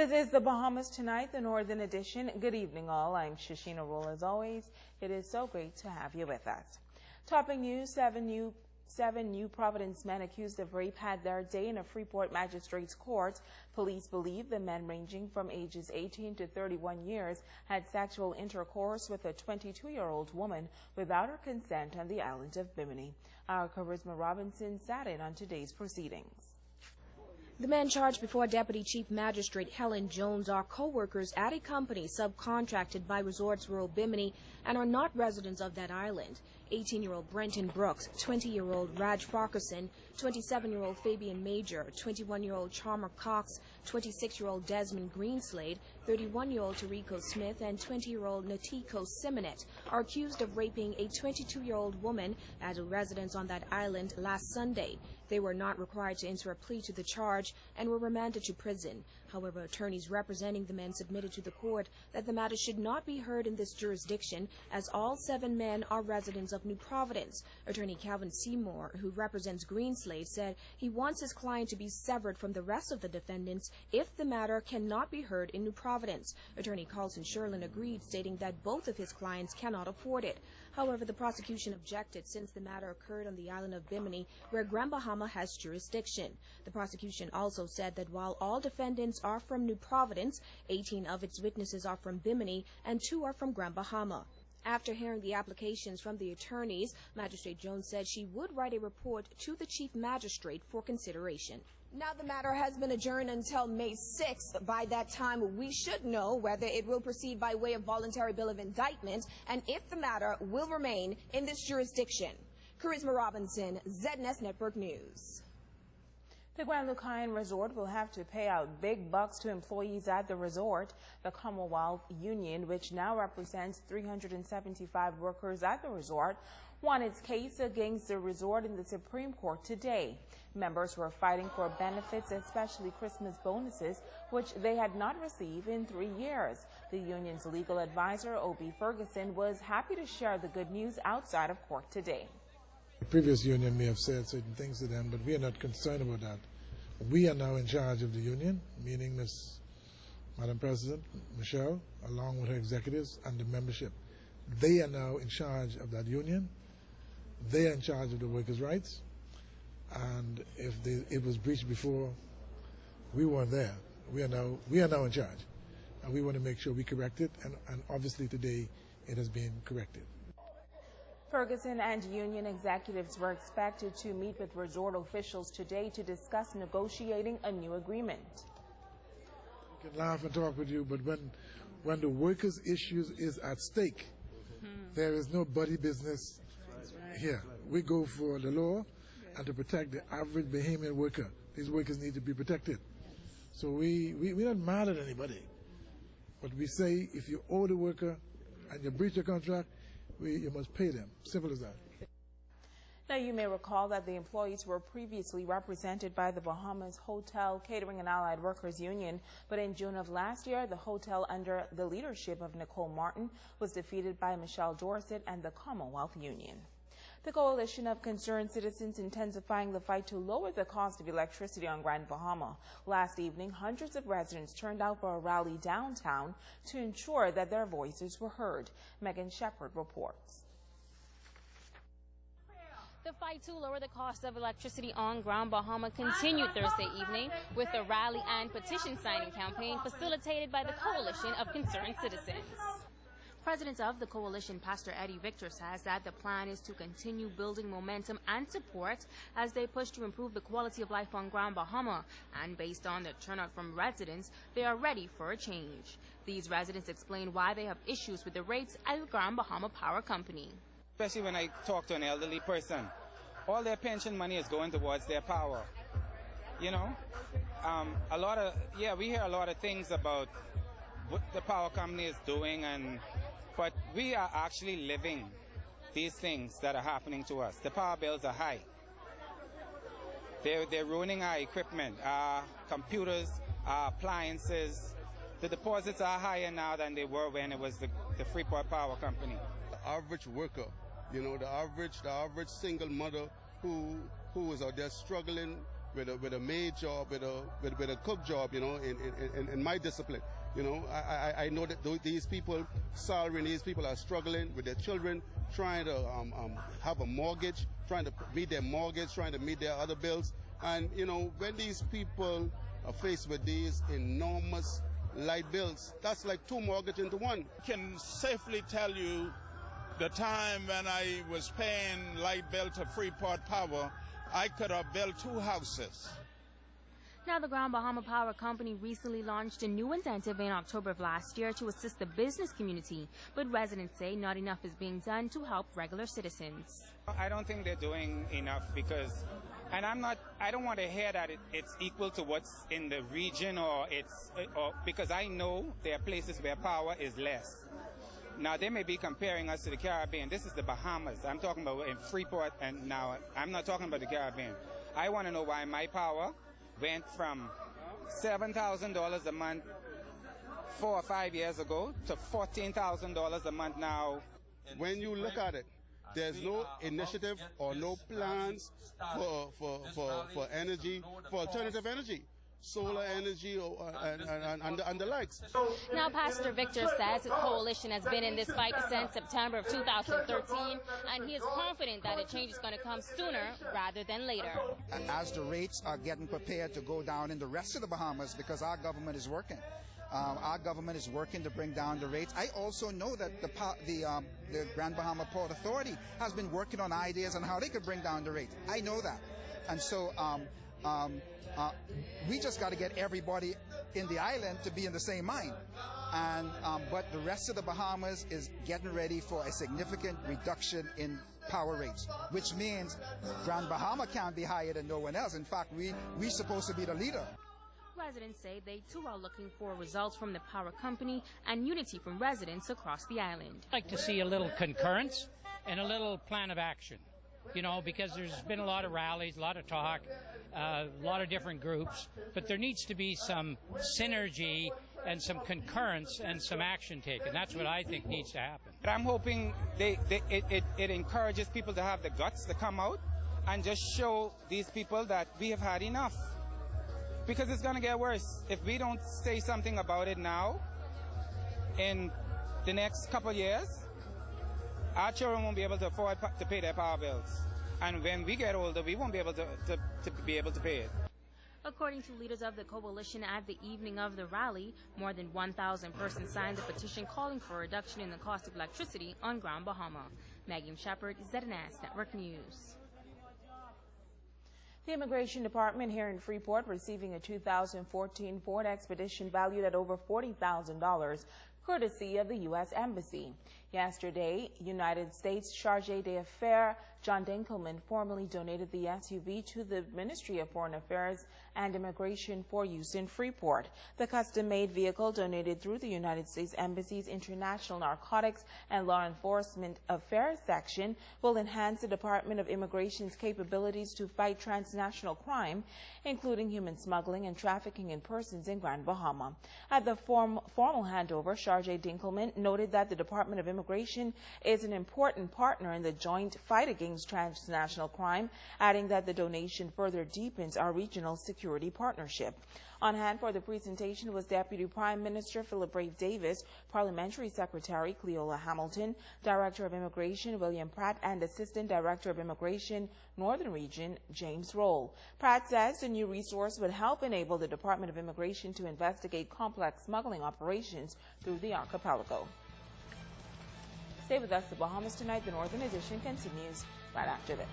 This is the Bahamas Tonight, the Northern Edition. Good evening, all. I'm Shasheena Rolle. As always, it is so great to have you with us. Topping news, seven New Providence men accused of rape had their day in a Freeport magistrate's court. Police believe the men, ranging from ages 18 to 31 years, had sexual intercourse with a 22-year-old woman without her consent on the island of Bimini. Our Charisma Robinson sat in on today's proceedings. The men charged before Deputy Chief Magistrate Helen Jones are co-workers at a company subcontracted by Resorts Rural Bimini and are not residents of that island. 18-year-old Brenton Brooks, 20-year-old Raj Farquharson, 27-year-old Fabian Major, 21-year-old Charmer Cox, 26-year-old Desmond Greenslade, 31-year-old Tariko Smith, and 20-year-old Natiko Simonet are accused of raping a 22-year-old woman at a residence on that island last Sunday. They were not required to enter a plea to the charge and were remanded to prison. However, attorneys representing the men submitted to the court that the matter should not be heard in this jurisdiction, as all 7 men are residents of New Providence. Attorney Calvin Seymour, who represents Greenslade, said he wants his client to be severed from the rest of the defendants if the matter cannot be heard in New Providence. Attorney Carlson Sherlin agreed, stating that both of his clients cannot afford it. However, the prosecution objected since the matter occurred on the island of Bimini, where Grand Bahama has jurisdiction. The prosecution also said that while all defendants are from New Providence, 18 of its witnesses are from Bimini and 2 are from Grand Bahama. After hearing the applications from the attorneys, Magistrate Jones said she would write a report to the Chief Magistrate for consideration. Now the matter has been adjourned until May 6th. By that time, we should know whether it will proceed by way of voluntary bill of indictment and if the matter will remain in this jurisdiction. Charisma Robinson, ZNS Network News. The Grand Lucayan Resort will have to pay out big bucks to employees at the resort. The Commonwealth Union, which now represents 375 workers at the resort, won its case against the resort in the Supreme Court today. Members were fighting for benefits, especially Christmas bonuses, which they had not received in 3 years. The union's legal advisor, O.B. Ferguson, was happy to share the good news outside of court today. The previous union may have said certain things to them, but we are not concerned about that. We are now in charge of the union, meaning Madam President, Michelle, along with her executives and the membership. They are now in charge of that union. They are in charge of the workers' rights. And if it was breached before, we weren't there. We are now in charge. And we want to make sure we correct it, and obviously today it has been corrected. Ferguson and union executives were expected to meet with resort officials today to discuss negotiating a new agreement. We can laugh and talk with you, but when the workers' issues is at stake, there is no buddy business here. We go for the law and to protect the average Bahamian worker. These workers need to be protected. So we're not mad at anybody. But we say if you owe the worker and you breach your contract, you must pay them. Simple as that. Now, you may recall that the employees were previously represented by the Bahamas Hotel, Catering and Allied Workers Union, but in June of last year, the hotel under the leadership of Nicole Martin was defeated by Michelle Dorset and the Commonwealth Union. The Coalition of Concerned Citizens intensifying the fight to lower the cost of electricity on Grand Bahama. Last evening, hundreds of residents turned out for a rally downtown to ensure that their voices were heard. Megan Shepard reports. The fight to lower the cost of electricity on Grand Bahama continued Thursday evening with a rally and petition signing campaign facilitated by the Coalition of Concerned Citizens. President of the coalition, Pastor Eddie Victor, says that the plan is to continue building momentum and support as they push to improve the quality of life on Grand Bahama. And based on the turnout from residents, they are ready for a change. These residents explain why they have issues with the rates at the Grand Bahama Power Company. Especially when I talk to an elderly person, all their pension money is going towards their power. You know, we hear a lot of things about what the power company is doing, but we are actually living these things that are happening to us. The power bills are high. They're ruining our equipment, our computers, our appliances. The deposits are higher now than they were when it was the Freeport Power Company. The average worker, you know, the average single mother who is out there struggling with a maid job, with a cook job, you know, in my discipline. You know, I know that these people, salary, these people are struggling with their children, trying to have a mortgage, trying to meet their mortgage, trying to meet their other bills. And, you know, when these people are faced with these enormous light bills, that's like 2 mortgages into 1. I can safely tell you the time when I was paying light bill to Freeport Power, I could have built 2 houses. Now, the Grand Bahama Power Company recently launched a new incentive in October of last year to assist the business community, but residents say not enough is being done to help regular citizens. I don't think they're doing enough because, and I don't want to hear that it's equal to what's in the region or because I know there are places where power is less. Now, they may be comparing us to the Caribbean. This is the Bahamas. I'm talking about in Freeport, and now I'm not talking about the Caribbean. I want to know why my power went from $7,000 a month 4 or 5 years ago to $14,000 a month now. When you look at it, there's no initiative or no plans for energy, for alternative energy, solar energy and the likes. Now, Pastor Victor says his coalition has been in this fight since September of 2013, and he is confident that a change is going to come sooner rather than later. As the rates are getting prepared to go down in the rest of the Bahamas, because our government is working. Our government is working to bring down the rates. I also know that the Grand Bahama Port Authority has been working on ideas on how they could bring down the rates. I know that. And so we just got to get everybody in the island to be in the same mind. And but the rest of the Bahamas is getting ready for a significant reduction in power rates, which means Grand Bahama can't be higher than no one else. In fact, we're supposed to be the leader. Residents say they too are looking for results from the power company and unity from residents across the island. I'd like to see a little concurrence and a little plan of action, you know, because there's been a lot of rallies, a lot of talk, a lot of different groups, but there needs to be some synergy and some concurrence and some action taken. That's what I think needs to happen. But I'm hoping it encourages people to have the guts to come out and just show these people that we have had enough. Because it's going to get worse. If we don't say something about it now, in the next couple of years, our children won't be able to afford to pay their power bills. And when we get older, we won't be able to pay it. According to leaders of the coalition at the evening of the rally, more than 1,000 persons signed the petition calling for a reduction in the cost of electricity on Grand Bahama. Maggie Shepard, ZNS Network News. The Immigration Department here in Freeport receiving a 2014 Ford Expedition valued at over $40,000, courtesy of the U.S. Embassy. Yesterday, United States Chargé d'Affaires John Dinkelman formally donated the SUV to the Ministry of Foreign Affairs and Immigration for use in Freeport. The custom-made vehicle, donated through the United States Embassy's International Narcotics and Law Enforcement Affairs section, will enhance the Department of Immigration's capabilities to fight transnational crime, including human smuggling and trafficking in persons in Grand Bahama. At the formal handover, Chargé Dinkelman noted that the Department of Immigration is an important partner in the joint fight against transnational crime, adding that the donation further deepens our regional security partnership. On hand for the presentation was Deputy Prime Minister Philip Brave Davis, Parliamentary Secretary Cleola Hamilton, Director of Immigration William Pratt, and Assistant Director of Immigration Northern Region James Rolle. Pratt says the new resource would help enable the Department of Immigration to investigate complex smuggling operations through the archipelago. Stay with us. The Bahamas Tonight, the Northern Edition, continues right after this.